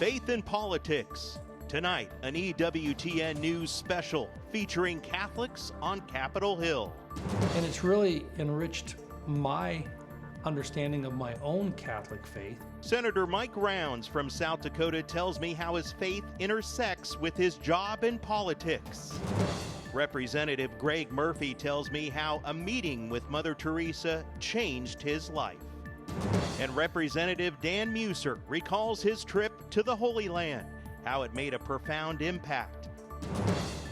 Faith in Politics. Tonight, an EWTN News special featuring Catholics on Capitol Hill. And it's really enriched my understanding of my own Catholic faith. Senator Mike Rounds from South Dakota tells me how his faith intersects with his job in politics. Representative Greg Murphy tells me how a meeting with Mother Teresa changed his life. And Representative Dan Meuser recalls his trip to the Holy Land, how it made a profound impact.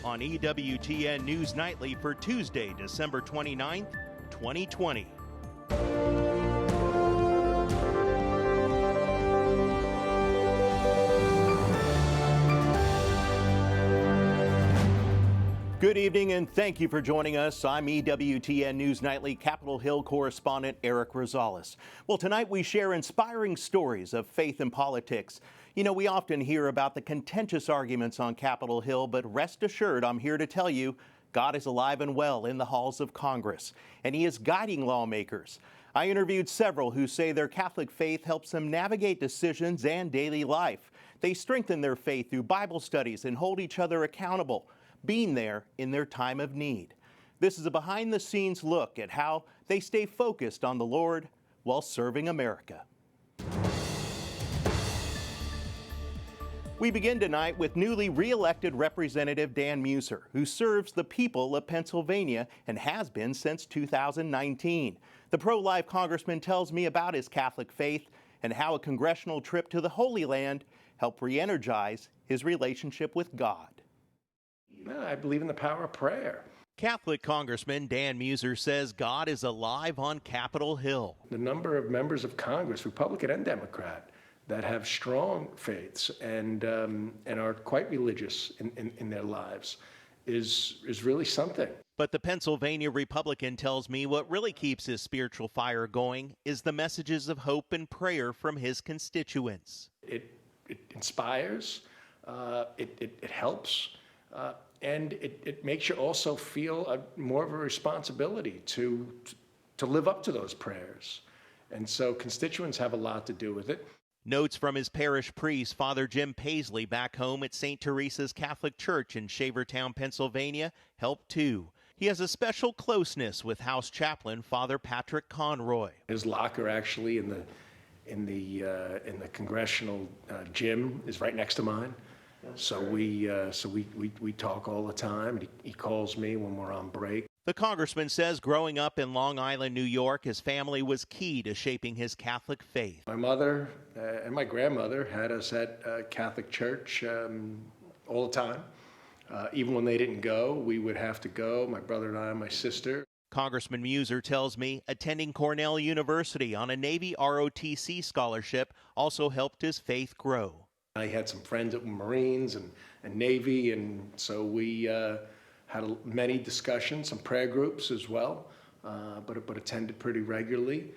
On EWTN News Nightly for Tuesday, December 29th, 2020. Good evening and thank you for joining us. I'm EWTN News Nightly Capitol Hill correspondent Eric Rosales. Well, tonight we share inspiring stories of faith and politics. You know, we often hear about the contentious arguments on Capitol Hill, but rest assured, I'm here to tell you, God is alive and well in the halls of Congress, and He is guiding lawmakers. I interviewed several who say their Catholic faith helps them navigate decisions and daily life. They strengthen their faith through Bible studies and hold each other accountable, being there in their time of need. This is a behind-the-scenes look at how they stay focused on the Lord while serving America. We begin tonight with newly re-elected Representative Dan Meuser, who serves the people of Pennsylvania and has been since 2019. The pro-life congressman tells me about his Catholic faith and how a congressional trip to the Holy Land helped re-energize his relationship with God. I believe in the power of prayer. Catholic Congressman Dan Meuser says God is alive on Capitol Hill. The number of members of Congress, Republican and Democrat, that have strong faiths and are quite religious in their lives is really something. But the Pennsylvania Republican tells me what really keeps his spiritual fire going is the messages of hope and prayer from his constituents. It inspires, it helps, and it makes you also feel more of a responsibility to live up to those prayers. And so constituents have a lot to do with it. Notes from his parish priest, Father Jim Paisley, back home at St. Teresa's Catholic Church in Shavertown, Pennsylvania, help too. He has a special closeness with House Chaplain Father Patrick Conroy. His locker actually in the Congressional gym is right next to mine. So we talk all the time. He calls me when we're on break. The congressman says growing up in Long Island, New York, his family was key to shaping his Catholic faith. My mother and my grandmother had us at Catholic church all the time. Even when they didn't go, we would have to go, my brother and I and my sister. Congressman Meuser tells me attending Cornell University on a Navy ROTC scholarship also helped his faith grow. I had some friends that were Marines and Navy, and so we had many discussions, some prayer groups as well, but attended pretty regularly.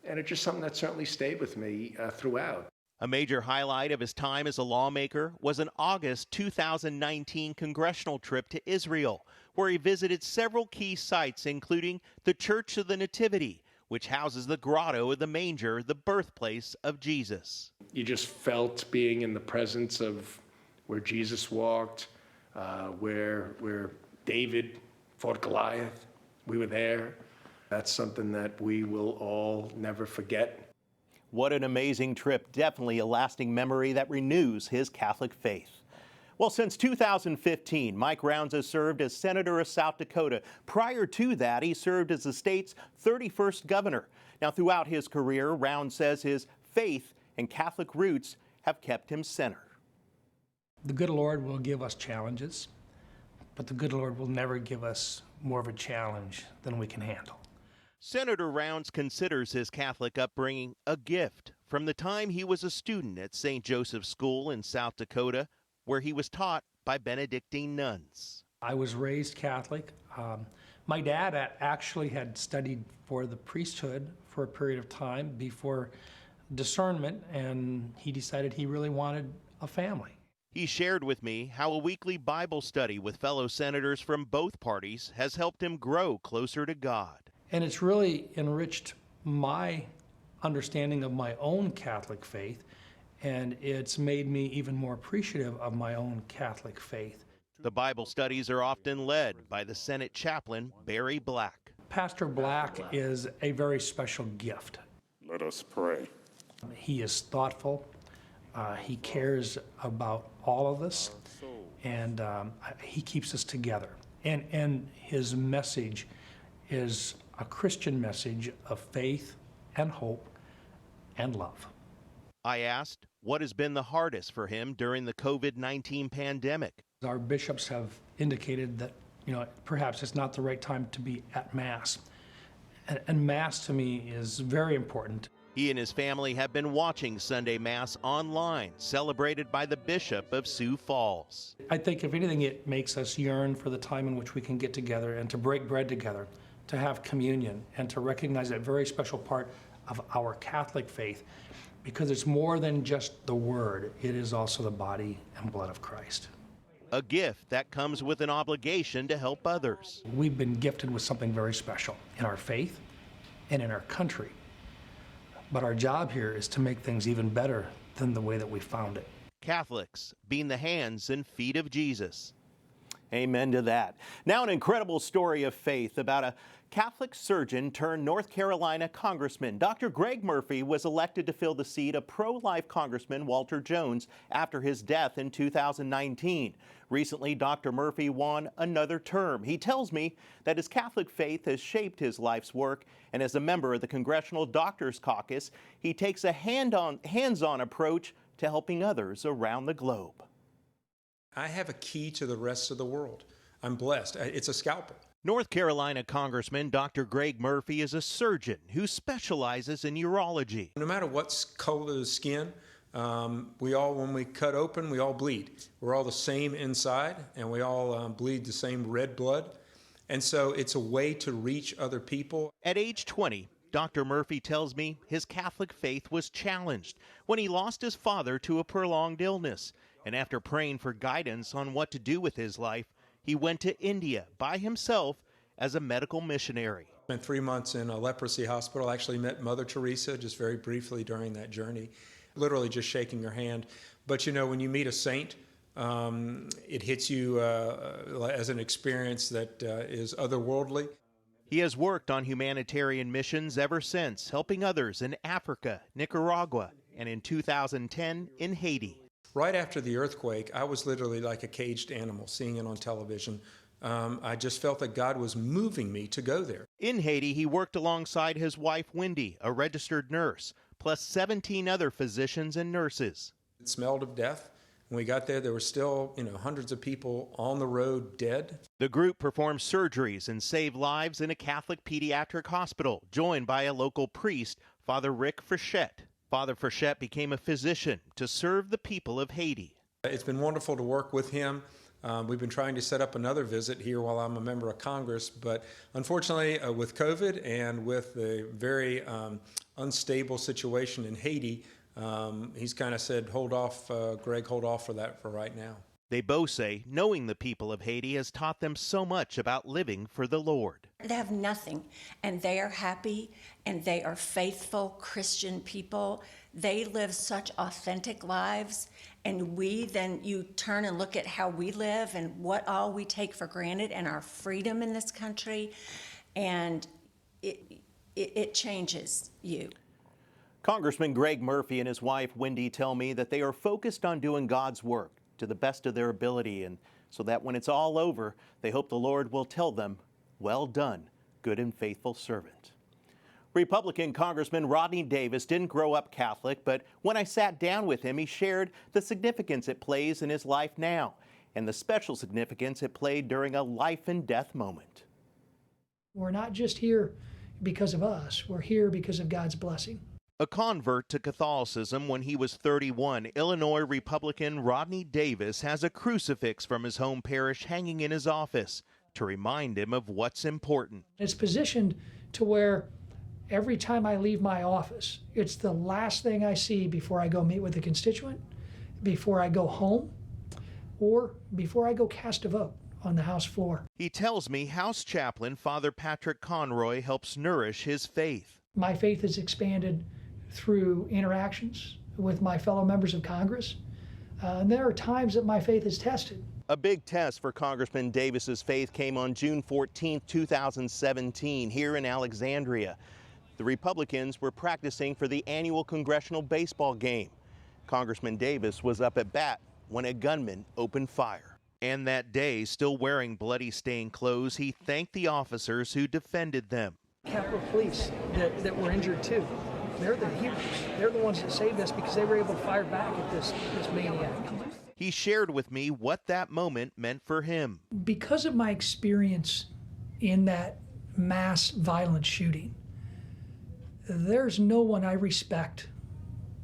And it's just something that certainly stayed with me throughout. A major highlight of his time as a lawmaker was an August 2019 congressional trip to Israel, where he visited several key sites, including the Church of the Nativity, which houses the grotto of the manger, the birthplace of Jesus. You just felt being in the presence of where Jesus walked, where David fought Goliath. We were there. That's something that we will all never forget. What an amazing trip. Definitely a lasting memory that renews his Catholic faith. Well, since 2015, Mike Rounds has served as Senator of South Dakota. Prior to that, he served as the state's 31st governor. Now, throughout his career, Rounds says his faith and Catholic roots have kept him center. The good Lord will give us challenges, but the good Lord will never give us more of a challenge than we can handle. Senator Rounds considers his Catholic upbringing a gift from the time he was a student at St. Joseph's School in South Dakota, where he was taught by Benedictine nuns. I was raised Catholic. My dad actually had studied for the priesthood for a period of time before discernment, and he decided he really wanted a family. He shared with me how a weekly Bible study with fellow senators from both parties has helped him grow closer to God. And it's really enriched my understanding of my own Catholic faith. and it's made me even more appreciative of my own Catholic faith. The Bible studies are often led by the Senate chaplain, Barry Black. Pastor Black is a very special gift. Let us pray. He is thoughtful, he cares about all of us, and he keeps us together. And his message is a Christian message of faith and hope and love. I asked what has been the hardest for him during the COVID-19 pandemic. Our bishops have indicated that, perhaps it's not the right time to be at Mass. And Mass to me is very important. He and his family have been watching Sunday Mass online, celebrated by the Bishop of Sioux Falls. I think, if anything, it makes us yearn for the time in which we can get together and to break bread together, to have communion, and to recognize that very special part of our Catholic faith, because it's more than just the Word, it is also the body and blood of Christ. A gift that comes with an obligation to help others. We've been gifted with something very special in our faith and in our country. But our job here is to make things even better than the way that we found it. Catholics being the hands and feet of Jesus. Amen to that. Now, an incredible story of faith about a Catholic surgeon turned North Carolina Congressman. Dr. Greg Murphy was elected to fill the seat of pro-life Congressman Walter Jones after his death in 2019. Recently, Dr. Murphy won another term. He tells me that his Catholic faith has shaped his life's work, and as a member of the Congressional Doctors Caucus, he takes a hands-on approach to helping others around the globe. I have a key to the rest of the world. I'm blessed. It's a scalpel. North Carolina Congressman Dr. Greg Murphy is a surgeon who specializes in urology. No matter what color of the skin, when we cut open, we all bleed. We're all the same inside, and we all bleed the same red blood. And so it's a way to reach other people. At age 20, Dr. Murphy tells me his Catholic faith was challenged when he lost his father to a prolonged illness. And after praying for guidance on what to do with his life, he went to India by himself as a medical missionary. Spent 3 months in a leprosy hospital. I actually met Mother Teresa just very briefly during that journey, literally just shaking her hand. But when you meet a saint, it hits you as an experience that is otherworldly. He has worked on humanitarian missions ever since, helping others in Africa, Nicaragua, and in 2010 in Haiti. Right after the earthquake, I was literally like a caged animal, seeing it on television. I just felt that God was moving me to go there. In Haiti, he worked alongside his wife, Wendy, a registered nurse, plus 17 other physicians and nurses. It smelled of death. When we got there were still, hundreds of people on the road dead. The group performed surgeries and saved lives in a Catholic pediatric hospital, joined by a local priest, Father Rick Frechette. Father Frechette became a physician to serve the people of Haiti. It's been wonderful to work with him. We've been trying to set up another visit here while I'm a member of Congress, but unfortunately with COVID and with the very unstable situation in Haiti, he's kind of said, Greg, hold off for that for right now. They both say knowing the people of Haiti has taught them so much about living for the Lord. They have nothing, and they are happy, and they are faithful Christian people. They live such authentic lives, and you turn and look at how we live and what all we take for granted and our freedom in this country, and it changes you. Congressman Greg Murphy and his wife Wendy tell me that they are focused on doing God's work to the best of their ability, and so that when it's all over, they hope the Lord will tell them, "Well done, good and faithful servant." Republican Congressman Rodney Davis didn't grow up Catholic, but when I sat down with him, he shared the significance it plays in his life now and the special significance it played during a life and death moment. We're not just here because of us, we're here because of God's blessing. A convert to Catholicism when he was 31, Illinois Republican Rodney Davis has a crucifix from his home parish hanging in his office to remind him of what's important. It's positioned to where every time I leave my office, it's the last thing I see before I go meet with a constituent, before I go home, or before I go cast a vote on the House floor. He tells me House Chaplain Father Patrick Conroy helps nourish his faith. My faith has expanded through interactions, with my fellow members of Congress. And there are times that my faith is tested. A big test for Congressman Davis's faith came on June 14, 2017, here in Alexandria. The Republicans were practicing for the annual Congressional baseball game. Congressman Davis was up at bat when a gunman opened fire. And that day, still wearing bloody-stained clothes, he thanked the officers who defended them. Capitol Police that were injured too. They're the heroes. They're the ones that saved us because they were able to fire back at this maniac. He shared with me what that moment meant for him. Because of my experience in that mass violent shooting, there's no one I respect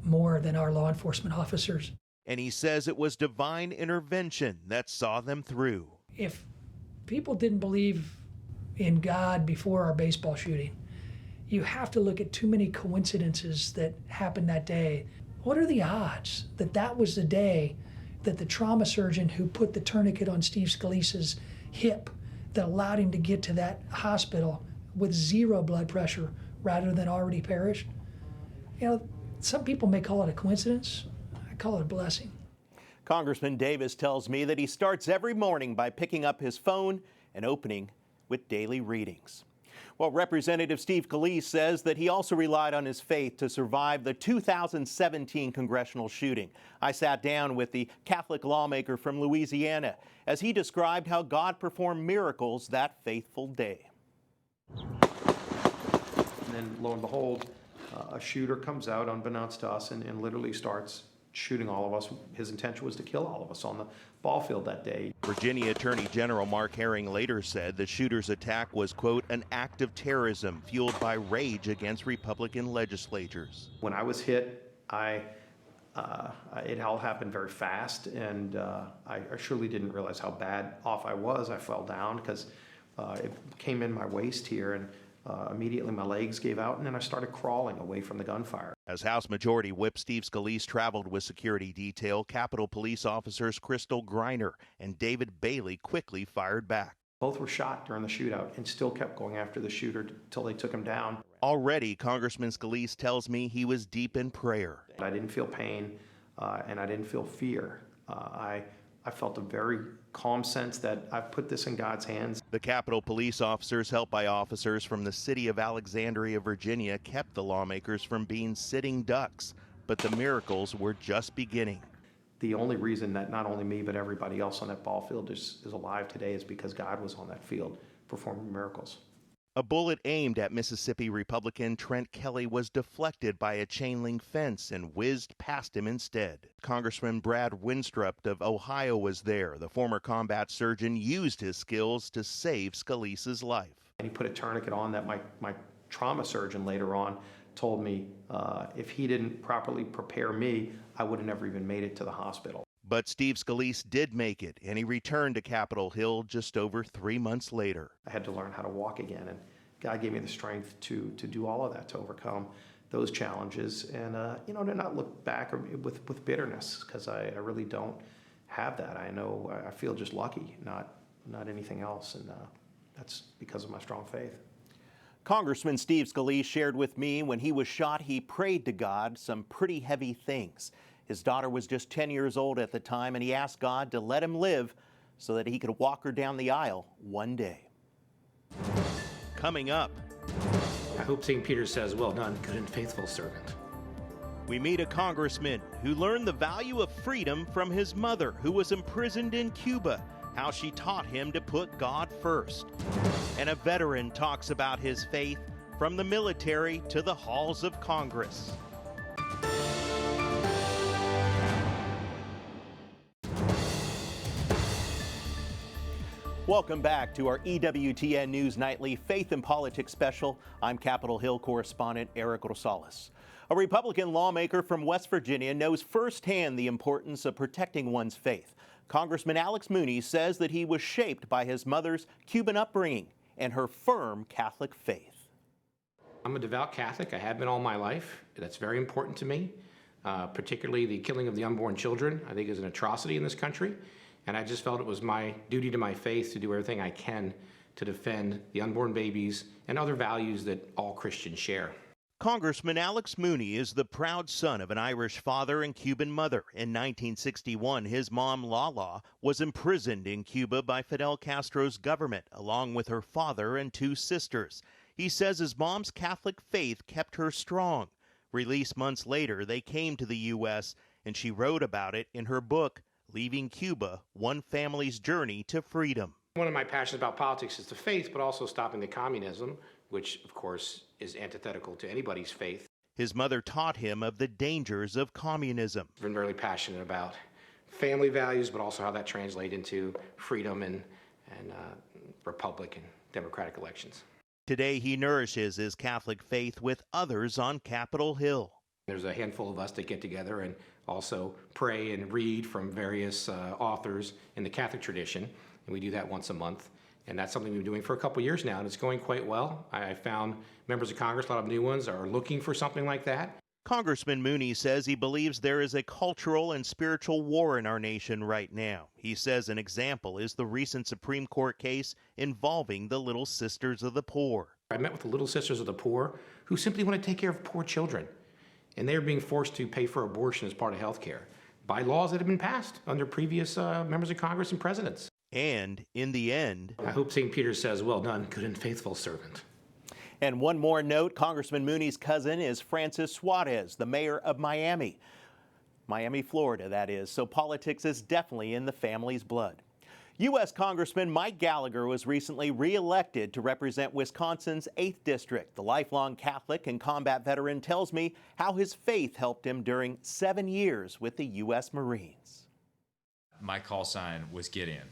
more than our law enforcement officers. And he says it was divine intervention that saw them through. If people didn't believe in God before our baseball shooting, you have to look at too many coincidences that happened that day. What are the odds that that was the day that the trauma surgeon who put the tourniquet on Steve Scalise's hip that allowed him to get to that hospital with 0 blood pressure rather than already perished? You know, some people may call it a coincidence. I call it a blessing. Congressman Davis tells me that he starts every morning by picking up his phone and opening with daily readings. Well, Representative Steve Scalise says that he also relied on his faith to survive the 2017 congressional shooting. I sat down with the Catholic lawmaker from Louisiana as he described how God performed miracles that faithful day. And then, lo and behold, a shooter comes out unbeknownst to us and literally starts shooting all of us. His intention was to kill all of us on the ball field that day. Virginia Attorney General Mark Herring later said the shooter's attack was, quote, an act of terrorism fueled by rage against Republican legislators. When I was hit, it all happened very fast, and I surely didn't realize how bad off I was. I fell down because it came in my waist here, and immediately my legs gave out, and then I started crawling away from the gunfire. As House Majority Whip Steve Scalise traveled with security detail, Capitol Police officers Crystal Griner and David Bailey quickly fired back. Both were shot during the shootout and still kept going after the shooter until they took him down. Already, Congressman Scalise tells me he was deep in prayer. I didn't feel pain and I didn't feel fear. I felt a very calm sense that I've put this in God's hands. The Capitol Police officers, helped by officers from the city of Alexandria, Virginia, kept the lawmakers from being sitting ducks. But the miracles were just beginning. The only reason that not only me but everybody else on that ball field is alive today is because God was on that field performing miracles. A bullet aimed at Mississippi Republican Trent Kelly was deflected by a chain link fence and whizzed past him instead. Congressman Brad Winstrup of Ohio was there. The former combat surgeon used his skills to save Scalise's life. And he put a tourniquet on that my trauma surgeon later on told me if he didn't properly prepare me, I would have never even made it to the hospital. But Steve Scalise did make it, and he returned to Capitol Hill just over 3 months later. I had to learn how to walk again, and God gave me the strength to do all of that, to overcome those challenges, and to not look back with bitterness, because I really don't have that. I feel just lucky, not anything else, and that's because of my strong faith. Congressman Steve Scalise shared with me when he was shot, he prayed to God some pretty heavy things. His daughter was just 10 years old at the time, and he asked God to let him live so that he could walk her down the aisle one day. Coming up, I hope St. Peter says, well done, good and faithful servant. we meet a congressman who learned the value of freedom from his mother, who was imprisoned in Cuba, how she taught him to put God first. And a veteran talks about his faith from the military to the halls of Congress. Welcome back to our EWTN News Nightly Faith and Politics Special. I'm Capitol Hill correspondent Eric Rosales. A Republican lawmaker from West Virginia knows firsthand the importance of protecting one's faith. Congressman Alex Mooney says that he was shaped by his mother's Cuban upbringing and her firm Catholic faith. I'm a devout Catholic. I have been all my life. That's very important to me, particularly the killing of the unborn children. I think is an atrocity in this country. And I just felt it was my duty to my faith to do everything I can to defend the unborn babies and other values that all Christians share. Congressman Alex Mooney is the proud son of an Irish father and Cuban mother. In 1961, his mom, Lala, was imprisoned in Cuba by Fidel Castro's government, along with her father and 2 sisters. He says his mom's Catholic faith kept her strong. Released months later, they came to the U.S., and she wrote about it in her book, Leaving Cuba, One Family's Journey to Freedom. One of my passions about politics is the faith, but also stopping the communism, which, of course, is antithetical to anybody's faith. His mother taught him of the dangers of communism. I've been really passionate about family values, but also how that translates into freedom and republic and democratic elections. Today, he nourishes his Catholic faith with others on Capitol Hill. There's a handful of us that get together and also pray and read from various authors in the Catholic tradition, and we do that once a month. And that's something we've been doing for a couple years now, and it's going quite well. I found members of Congress, a lot of new ones, are looking for something like that. Congressman Mooney says he believes there is a cultural and spiritual war in our nation right now. He says an example is the recent Supreme Court case involving the Little Sisters of the Poor. I met with the Little Sisters of the Poor who simply want to take care of poor children, and they are being forced to pay for abortion as part of health care by laws that have been passed under previous members of Congress and presidents. And in the end, I hope St. Peter says, "Well done, good and faithful servant." And one more note, Congressman Mooney's cousin is Francis Suarez, the mayor of Miami, Florida, that is. So politics is definitely in the family's blood. U.S. Congressman Mike Gallagher was recently re-elected to represent Wisconsin's 8th District. The lifelong Catholic and combat veteran tells me how his faith helped him during 7 years with the U.S. Marines. My call sign was Gideon.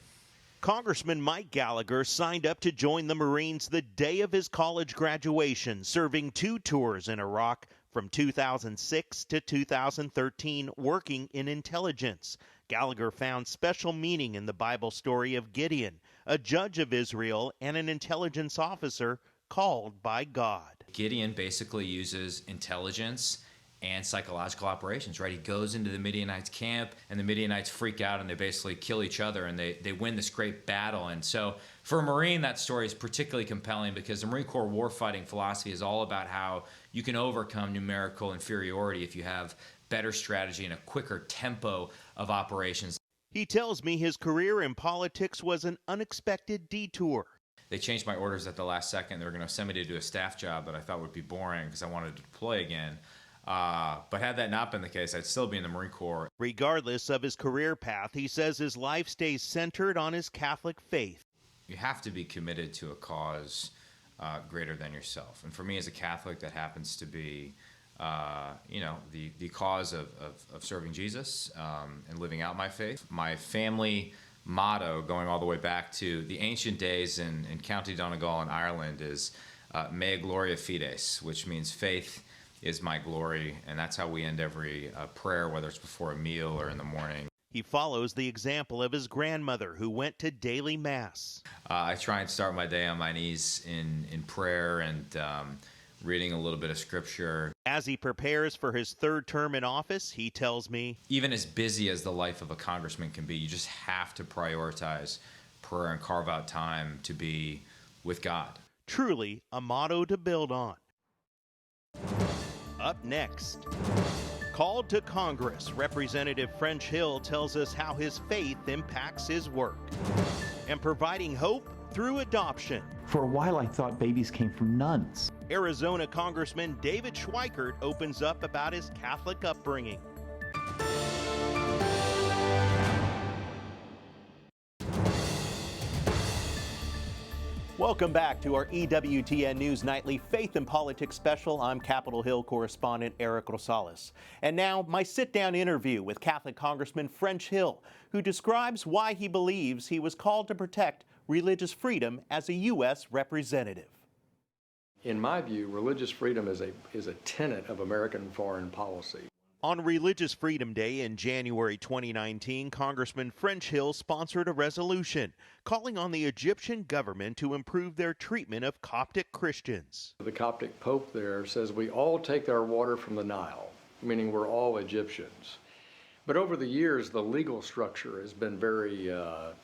Congressman Mike Gallagher signed up to join the Marines the day of his college graduation, serving 2 tours in Iraq from 2006 to 2013, working in intelligence. Gallagher found special meaning in the Bible story of Gideon, a judge of Israel and an intelligence officer called by God. Gideon basically uses intelligence and psychological operations, right? He goes into the Midianites' camp, and the Midianites freak out, and they basically kill each other, and they win this great battle. And so for a Marine, that story is particularly compelling because the Marine Corps warfighting philosophy is all about how you can overcome numerical inferiority if you have better strategy and a quicker tempo of operations. He tells me his career in politics was an unexpected detour. They changed my orders at the last second. They were going to send me to do a staff job that I thought would be boring because I wanted to deploy again. But had that not been the case, I'd still be in the Marine Corps. Regardless of his career path, he says his life stays centered on his Catholic faith. You have to be committed to a cause greater than yourself. And for me as a Catholic, that happens to be, the cause of serving Jesus and living out my faith. My family motto, going all the way back to the ancient days in County Donegal in Ireland, is Mea Gloria Fides, which means faith is my glory, and that's how we end every prayer, whether it's before a meal or in the morning. He follows the example of his grandmother, who went to daily mass. I try and start my day on my knees in prayer and reading a little bit of scripture. As he prepares for his 3rd term in office, he tells me, even as busy as the life of a congressman can be, you just have to prioritize prayer and carve out time to be with God. Truly a motto to build on. Up next, called to Congress, Representative French Hill tells us how his faith impacts his work. And providing hope through adoption. For a while, I thought babies came from nuns. Arizona Congressman David Schweikert opens up about his Catholic upbringing. Welcome back to our EWTN News Nightly Faith and Politics special. I'm Capitol Hill correspondent Eric Rosales. And now my sit-down interview with Catholic Congressman French Hill, who describes why he believes he was called to protect religious freedom as a U.S. representative. In my view, religious freedom is a tenet of American foreign policy. On Religious Freedom Day in January 2019, Congressman French Hill sponsored a resolution calling on the Egyptian government to improve their treatment of Coptic Christians. The Coptic Pope there says we all take our water from the Nile, meaning we're all Egyptians. But over the years, the legal structure has been very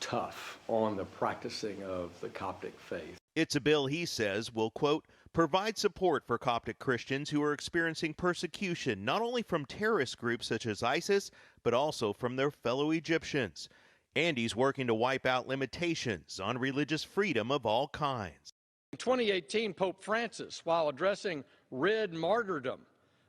tough on the practicing of the Coptic faith. It's a bill he says will, quote, provide support for Coptic Christians who are experiencing persecution, not only from terrorist groups such as ISIS, but also from their fellow Egyptians. And he's working to wipe out limitations on religious freedom of all kinds. In 2018, Pope Francis, while addressing red martyrdom,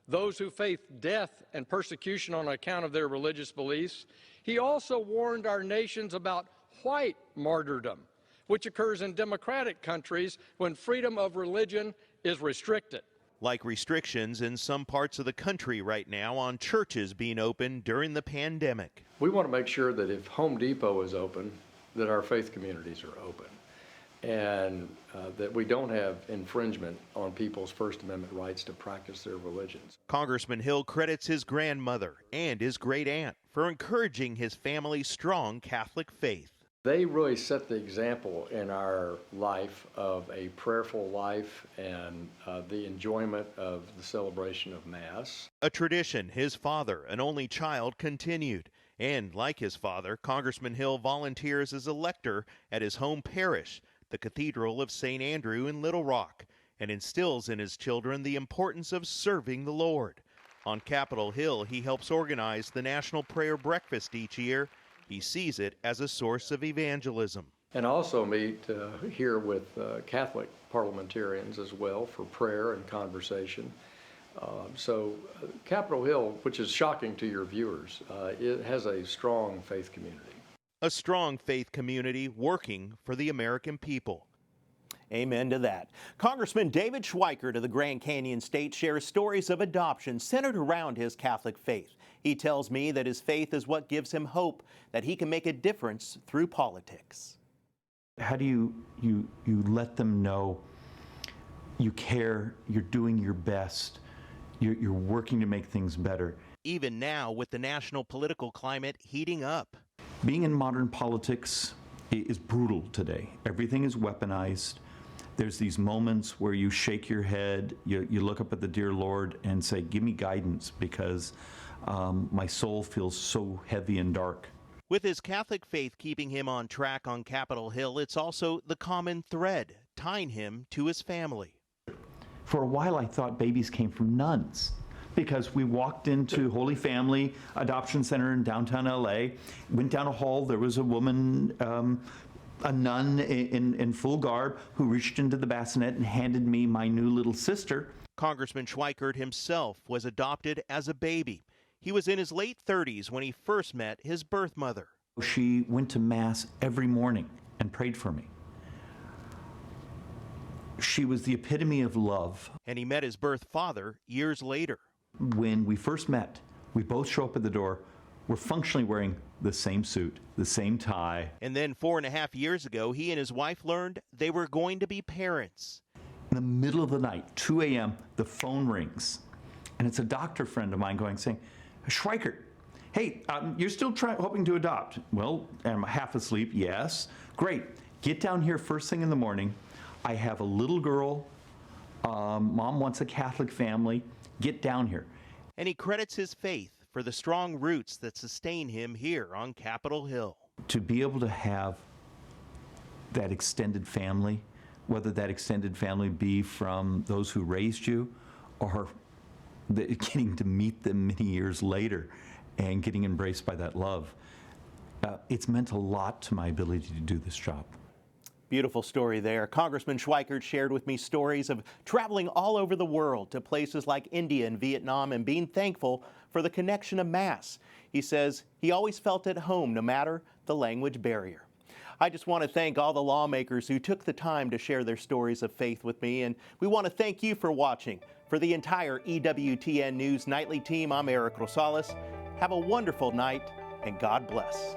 those who face death and persecution on account of their religious beliefs, he also warned our nations about white martyrdom, which occurs in democratic countries when freedom of religion is restricted. Like restrictions in some parts of the country right now on churches being open during the pandemic. We want to make sure that if Home Depot is open, that our faith communities are open, and that we don't have infringement on people's First Amendment rights to practice their religions. Congressman Hill credits his grandmother and his great aunt for encouraging his family's strong Catholic faith. They really set the example in our life of a prayerful life and the enjoyment of the celebration of Mass. A tradition his father, an only child, continued. And like his father, Congressman Hill volunteers as a lector at his home parish, the Cathedral of St. Andrew in Little Rock, and instills in his children the importance of serving the Lord. On Capitol Hill, he helps organize the National Prayer Breakfast each year. He sees it as a source of evangelism. And also meet here with Catholic parliamentarians as well for prayer and conversation. So Capitol Hill, which is shocking to your viewers, it has a strong faith community. A strong faith community working for the American people. Amen to that. Congressman David Schweikert of the Grand Canyon State shares stories of adoption centered around his Catholic faith. He tells me that his faith is what gives him hope that he can make a difference through politics. How do you let them know you care, you're doing your best, you're working to make things better? Even now, with the national political climate heating up. Being in modern politics is brutal today. Everything is weaponized. There's these moments where you shake your head, you look up at the dear Lord and say, give me guidance, because my soul feels so heavy and dark. With his Catholic faith keeping him on track on Capitol Hill, it's also the common thread tying him to his family. For a while, I thought babies came from nuns, because we walked into Holy Family Adoption Center in downtown LA, went down a hall, there was a woman, a nun in full garb, who reached into the bassinet and handed me my new little sister. Congressman Schweikert himself was adopted as a baby. He was in his late 30s when he first met his birth mother. She went to Mass every morning and prayed for me. She was the epitome of love. And he met his birth father years later. When we first met, we both show up at the door. We're functionally wearing the same suit, the same tie. And then 4.5 years ago, he and his wife learned they were going to be parents. In the middle of the night, 2 a.m., the phone rings. And it's a doctor friend of mine saying, Schweikert, hey, you're still hoping to adopt? Well, am I half asleep? Yes. Great. Get down here first thing in the morning. I have a little girl. Mom wants a Catholic family. Get down here. And he credits his faith for the strong roots that sustain him here on Capitol Hill. To be able to have that extended family, whether that extended family be from those who raised you or getting to meet them many years later and getting embraced by that love, it's meant a lot to my ability to do this job. Beautiful story there. Congressman Schweikert shared with me stories of traveling all over the world to places like India and Vietnam and being thankful for the connection of Mass. He says he always felt at home no matter the language barrier. I just want to thank all the lawmakers who took the time to share their stories of faith with me, and we want to thank you for watching. For the entire EWTN News Nightly team, I'm Eric Rosales. Have a wonderful night, and God bless.